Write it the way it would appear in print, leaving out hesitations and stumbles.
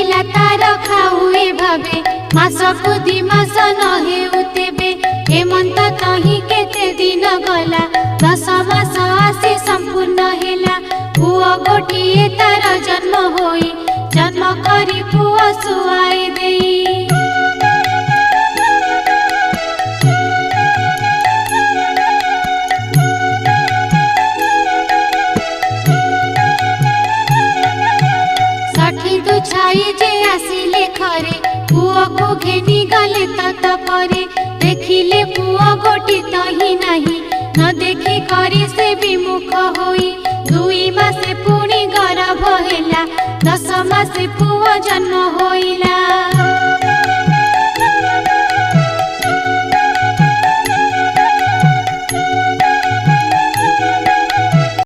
बढ़िला तार खाऊए भावे मासकु दी मास न हेउ तेबे हेमंत तही केते दिन गला 10 मास आसी संपूर्ण हेला पुओ गोटिए तार जन्म होई जन्म करी पुओ सुआई देई छाई जे आसिले खरे पुओ को घेनी गले तत परे देखिले पुओ गोटी तही नाही न देखि करी से विमुख होई 2 मासे पुणी गर्भ हेला 10 मासे पुओ जन्म होइला।